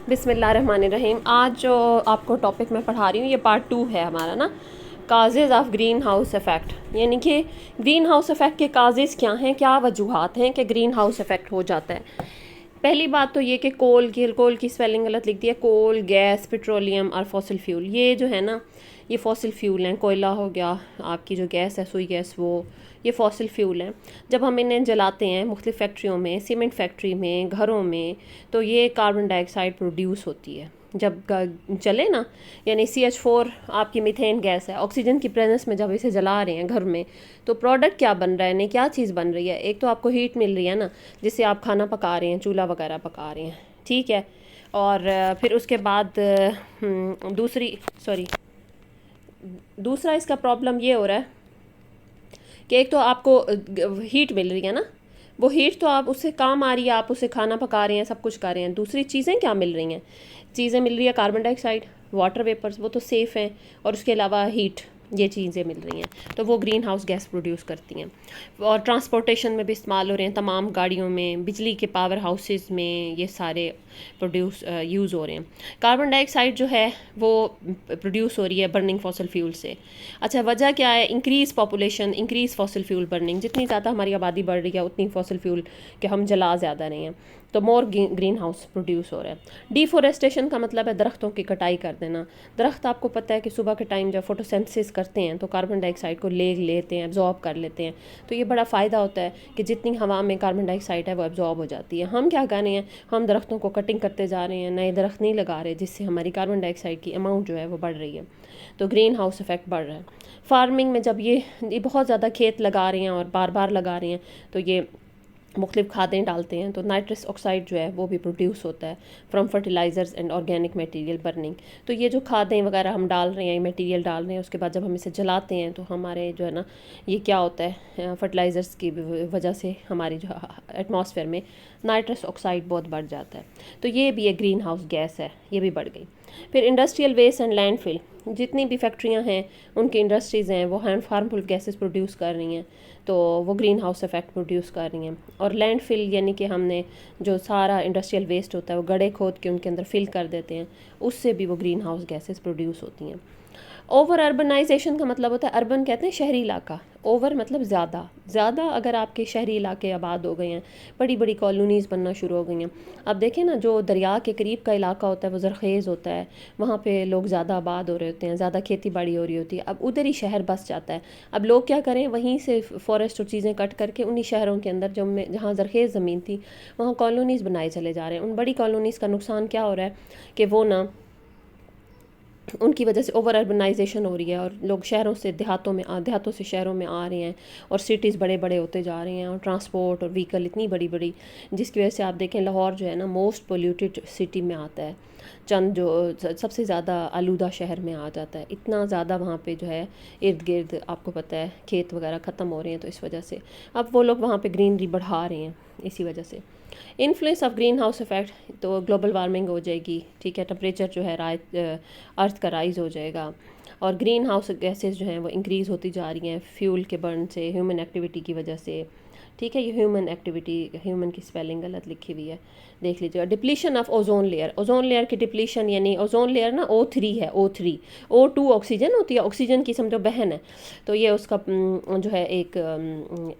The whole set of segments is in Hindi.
बिस्मिल्लाहिर्रहमानिर्रहीम। आज जो आपको टॉपिक मैं पढ़ा रही हूँ ये पार्ट 2 है हमारा ना, causes of green house effect. यानी कि ग्रीन हाउस इफ़ेक्ट के काजेज़ क्या हैं, क्या वजूहात हैं कि ग्रीन हाउस इफ़ेक्ट हो जाता है। पहली बात तो ये कि कोल की स्पेलिंग गलत लिख दिया, कोल, गैस, पेट्रोलियम और फॉसिल फ्यूल। ये जो है ना, ये फॉसिल फ्यूल हैं। कोयला हो गया, आपकी जो गैस है सुई गैस, वो ये फॉसिल फ्यूल हैं। जब हम इन्हें जलाते हैं मुख्तलिफ़ फैक्ट्रियों में, सीमेंट फैक्ट्री में, घरों में, तो ये कार्बन डाइऑक्साइड प्रोड्यूस होती है जब चले ना। यानी CH4 आपकी मीथेन गैस है। ऑक्सीजन की प्रेजेंस में जब इसे जला रहे हैं घर में, तो प्रोडक्ट क्या बन रहा है, नहीं क्या चीज़ बन रही है। एक तो आपको हीट मिल रही है ना, जिससे आप खाना पका रहे हैं, चूल्हा वगैरह पका रहे हैं, ठीक है। और फिर उसके बाद दूसरा इसका प्रॉब्लम ये हो रहा है कि एक तो आपको हीट मिल रही है ना, वो हीट तो आप उससे काम आ रही है, आप उससे खाना पका रहे हैं, सब कुछ कर रहे हैं। दूसरी चीज़ें क्या मिल रही हैं, चीज़ें मिल रही है कार्बन डाइऑक्साइड, वाटर वेपर्स, वो तो सेफ़ हैं, और उसके अलावा हीट, ये चीज़ें मिल रही हैं, तो वो ग्रीन हाउस गैस प्रोड्यूस करती हैं। और ट्रांसपोर्टेशन में भी इस्तेमाल हो रहे हैं, तमाम गाड़ियों में, बिजली के पावर हाउसेस में, ये सारे प्रोड्यूस यूज़ हो रहे हैं। कार्बन डाइऑक्साइड जो है वो प्रोड्यूस हो रही है बर्निंग फॉसिल फ्यूल से। अच्छा, वजह क्या है, increase population, increase fossil fuel burning. जितनी ज़्यादा हमारी आबादी बढ़ रही है उतनी फॉसिल फ्यूल के हम जला ज़्यादा रहे हैं, तो मोर ग्रीन हाउस प्रोड्यूस हो रहा है। डिफोरेस्टेशन का मतलब है दरख्तों की कटाई कर देना। दरख्त आपको पता है कि सुबह के टाइम जब फोटोसिंथेसिस करते हैं तो कार्बन डाइऑक्साइड को ले लेते हैं, एब्जॉर्ब कर लेते हैं। तो ये बड़ा फ़ायदा होता है कि जितनी हवा में कार्बन डाइऑक्साइड है वो एब्जॉर्ब हो जाती है। हम क्या कर रहे हैं, हम दरख्तों को कटिंग करते जा रहे हैं, नए दरख्त नहीं लगा रहे, जिससे हमारी कार्बन डाइऑक्साइड की अमाउंट जो है वो बढ़ रही है, तो ग्रीन हाउस इफेक्ट बढ़ रहा है। फार्मिंग में जब ये बहुत ज़्यादा खेत लगा रहे हैं और बार बार लगा रहे हैं, तो ये मुख्तलिफ खादें डालते हैं, तो नाइट्रस ऑक्साइड जो है वो भी प्रोड्यूस होता है from fertilisers and organic material burning. तो ये जो खादें वगैरह हम डाल रहे हैं, मटेरियल डाल रहे हैं, उसके बाद जब हम इसे जलाते हैं तो हमारे जो है ना, ये क्या होता है, फर्टिलाइज़र्स की वजह से हमारी जो एटमॉस्फेयर में नाइट्रस ऑक्साइड बहुत बढ़ जाता है। तो ये भी एक ग्रीन हाउस गैस है, ये भी बढ़ गई। फिर इंडस्ट्रियल वेस्ट एंड लैंडफिल, जितनी भी फैक्ट्रियां हैं, उनकी इंडस्ट्रीज़ हैं, वो हार्मफुल गैसेस प्रोड्यूस कर रही हैं, तो वो ग्रीन हाउस इफेक्ट प्रोड्यूस कर रही हैं। और लैंडफिल यानी कि हमने जो सारा इंडस्ट्रियल वेस्ट होता है वो गड्ढे खोद के उनके अंदर फिल कर देते हैं, उससे भी वो ग्रीन हाउस गैसेस प्रोड्यूस होती हैं। ओवर अर्बनाइजेशन का मतलब होता है, अर्बन कहते हैं शहरी इलाका, ओवर मतलब ज़्यादा। ज़्यादा अगर आपके शहरी इलाके आबाद हो गए हैं, बड़ी बड़ी कॉलोनीज़ बनना शुरू हो गई हैं। अब देखें ना, जो दरिया के करीब का इलाका होता है वो ज़रखेज़ होता है, वहाँ पे लोग ज़्यादा आबाद हो रहे होते हैं, ज़्यादा खेती बाड़ी हो रही होती है, अब उधर ही शहर बस जाता है। अब लोग क्या करें, वहीं से फॉरेस्ट और चीज़ें कट करके उन्हीं शहरों के अंदर जो में जहाँ ज़रखेज़ ज़मीन थी वहाँ कॉलोनीज़ बनाए चले जा रहे हैं। उन बड़ी कॉलोनीज़ का नुकसान क्या हो रहा है कि वो ना, उनकी वजह से ओवर अर्बनाइजेशन हो रही है और लोग शहरों से देहातों से शहरों में आ रहे हैं, और सिटीज़ बड़े बड़े होते जा रहे हैं, और ट्रांसपोर्ट और व्हीकल इतनी बड़ी बड़ी, जिसकी वजह से आप देखें लाहौर जो है ना, मोस्ट पोल्यूटेड सिटी में आता है, चंद जो सबसे ज़्यादा आलूदा शहर में आ जाता है। इतना ज़्यादा वहाँ पे जो है इर्द गिर्द आपको पता है खेत वगैरह ख़त्म हो रहे हैं, तो इस वजह से अब वो लोग वहाँ पे ग्रीनरी बढ़ा रहे हैं इसी वजह से। Influence of green house effect, तो ग्लोबल वार्मिंग हो जाएगी, ठीक है, टेम्परेचर जो है अर्थ का राइज हो जाएगा, और ग्रीन हाउस गैसेस जो हैं वो इंक्रीज़ होती जा रही हैं फ्यूल के बर्न से, ह्यूमन एक्टिविटी की वजह से, ठीक है। ये ह्यूमन एक्टिविटी, ह्यूमन की स्पेलिंग गलत लिखी हुई है, देख लीजिएगा। Depletion of ozone layer, ozone layer की डिप्लीशन, यानी ओजोन लेयर ना O3 है, O3, O2 ऑक्सीजन होती है, ऑक्सीजन की समझो बहन है, तो ये उसका जो है एक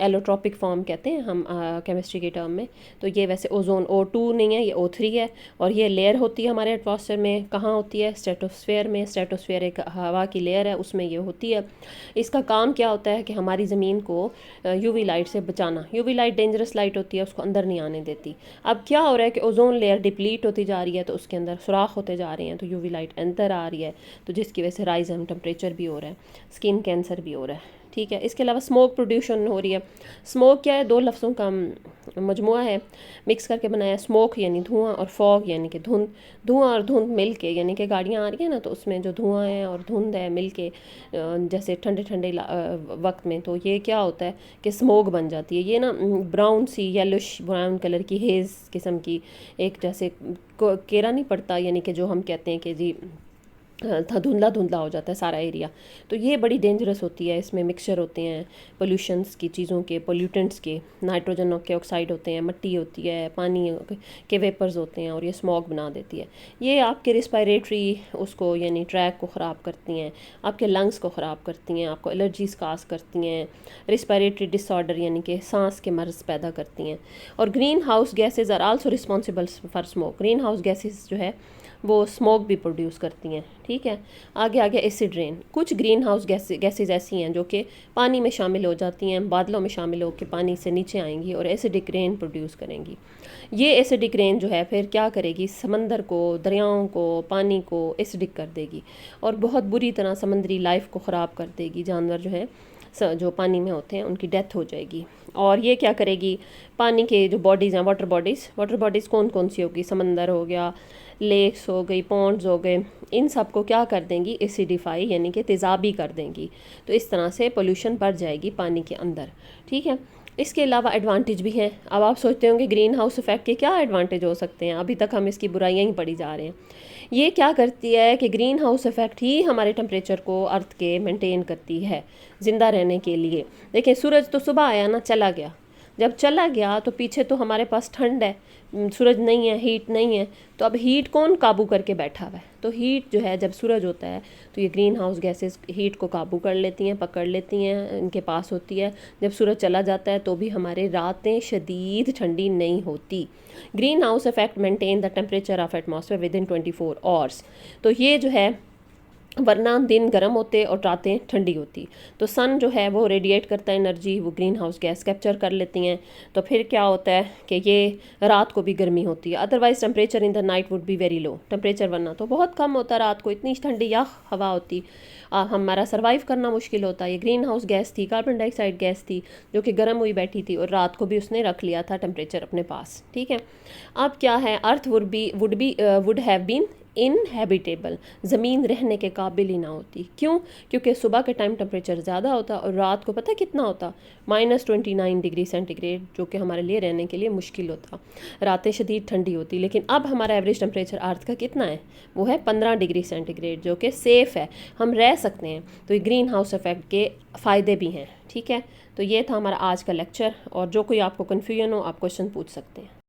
एलोट्रॉपिक फॉर्म कहते हैं हम केमिस्ट्री के टर्म में। तो ये वैसे ओजोन O2 नहीं है, ये O3 है, और ये लेयर होती है हमारे एटमॉस्फेयर में। कहाँ होती है, स्ट्रेटोस्फेयर में। स्ट्रेटोस्फेयर एक हवा की लेयर है, उसमें ये होती है। इसका काम क्या होता है कि हमारी ज़मीन को UV लाइट से बचाना। UV लाइट डेंजरस लाइट होती है, उसको अंदर नहीं आने देती। अब क्या हो रहा है कि ओजोन लेयर डिप्लीट होती जा रही है, तो उसके अंदर सुराख होते जा रहे हैं, तो UV लाइट अंदर आ रही है, तो जिसकी वजह से राइज इन टेम्परेचर भी हो रहा है, स्किन कैंसर भी हो रहा है, ठीक है। इसके अलावा स्मोक प्रोड्यूशन हो रही है। स्मोक क्या है, दो लफ्ज़ों का मजमुआ है, मिक्स करके बनाया। स्मोक यानी धुआं, और फॉग यानी कि धुंध। धुआं और धुंध मिल के, यानी कि गाड़ियाँ आ रही हैं ना, तो उसमें जो धुआं है और धुंध है मिल के, जैसे ठंडे ठंडे वक्त में, तो ये क्या होता है कि स्मोक बन जाती है। ये ना ब्राउन सी, येलोश ब्राउन कलर की हेज़ किस्म की, एक जैसे केरा नहीं पड़ता, यानी कि जो हम कहते हैं कि जी था धुंधला धुंधला हो जाता है सारा एरिया। तो ये बड़ी डेंजरस होती है, इसमें मिक्सचर होते हैं पोल्यूशंस की चीज़ों के, पोल्यूटेंट्स के, नाइट्रोजन के ऑक्साइड होते हैं, मिट्टी होती है, पानी के वेपर्स होते हैं, और ये स्मॉग बना देती है। ये आपके रिस्पायरेटरी उसको यानी ट्रैक को ख़राब करती हैं, आपके लंग्स को ख़राब करती हैं, आपको एलर्जीज काज करती हैं, रिस्पायरेटरी डिसऑर्डर यानी कि सांस के मर्ज़ पैदा करती हैं। और greenhouse gases are also responsible for smoke. Greenhouse gases जो है वो स्मोक भी प्रोड्यूस करती हैं। ठीक है, आगे आगे एसिड रेन। कुछ ग्रीन हाउस गैसेज ऐसी हैं जो कि पानी में शामिल हो जाती हैं, बादलों में शामिल होकर पानी से नीचे आएंगी और एसिडिक रेन प्रोड्यूस करेंगी। ये एसिडिक रेन जो है फिर क्या करेगी, समंदर को, दरियाओं को, पानी को एसिडिक कर देगी और बहुत बुरी तरह समंदरी लाइफ को ख़राब कर देगी। जानवर जो है जो पानी में होते हैं उनकी डेथ हो जाएगी। और ये क्या करेगी, पानी के जो बॉडीज़ हैं, वाटर बॉडीज़ कौन कौन सी होगी, समंदर हो गया, लेक्स हो गई, पॉन्ड्स हो गए, इन सब को क्या कर देंगी, एसिडिफाई यानी कि तेज़ाबी कर देंगी। तो इस तरह से पोल्यूशन बढ़ जाएगी पानी के अंदर। ठीक है, इसके अलावा एडवांटेज भी हैं। अब आप सोचते होंगे ग्रीन हाउस इफ़ेक्ट के क्या एडवांटेज हो सकते हैं, अभी तक हम इसकी बुराइयां ही पड़ी जा रहे हैं। ये क्या करती है कि ग्रीन हाउस इफ़ेक्ट ही हमारे टेम्परेचर को अर्थ के मेंटेन करती है ज़िंदा रहने के लिए। देखिए सूरज तो सुबह आया ना, चला गया, जब चला गया तो पीछे तो हमारे पास ठंड है, सूरज नहीं है, हीट नहीं है, तो अब हीट कौन काबू करके बैठा हुआ है। तो हीट जो है जब सूरज होता है तो ये ग्रीन हाउस गैसेस हीट को काबू कर लेती हैं, पकड़ लेती हैं, इनके पास होती है। जब सूरज चला जाता है तो भी हमारे रातें शदीद ठंडी नहीं होती। Green house effect maintain the temperature of atmosphere with in 24 hours. तो ये जो है, वरना दिन गर्म होते और रातें ठंडी होती। तो सन जो है वो रेडिएट करता है एनर्जी, वो ग्रीन हाउस गैस कैप्चर कर लेती हैं। तो फिर क्या होता है कि ये रात को भी गर्मी होती है। Otherwise temperature in the night would be very low. Temperature वरना तो बहुत कम होता, रात को इतनी ठंडी या हवा होती, हमारा सर्वाइव करना मुश्किल होता। ये ग्रीन हाउस गैस थी, कार्बन डाइऑक्साइड गैस थी जो कि गर्म हुई बैठी थी और रात को भी उसने रख लिया था टेम्परेचर अपने पास। ठीक है, अब क्या है, अर्थ वुड हैव बीन इनहेबिटेबल, ज़मीन रहने के काबिल ही ना होती। क्यों? क्योंकि सुबह के टाइम टेम्परेचर ज़्यादा होता और रात को पता कितना होता, -29 डिग्री सेंटीग्रेड, जो कि हमारे लिए रहने के लिए मुश्किल होता। रातें शदीद ठंडी होती। लेकिन अब हमारा एवरेज टेम्परेचर अर्थ का कितना है, वो है 15 डिग्री सेंटीग्रेड, जो कि सेफ़ है, हम रह सकते हैं। तो ये ग्रीन हाउस इफेक्ट के फ़ायदे भी हैं। ठीक है, तो ये था हमारा आज का लेक्चर, और जो कोई आपको कन्फ्यूजन हो आप क्वेश्चन पूछ सकते हैं।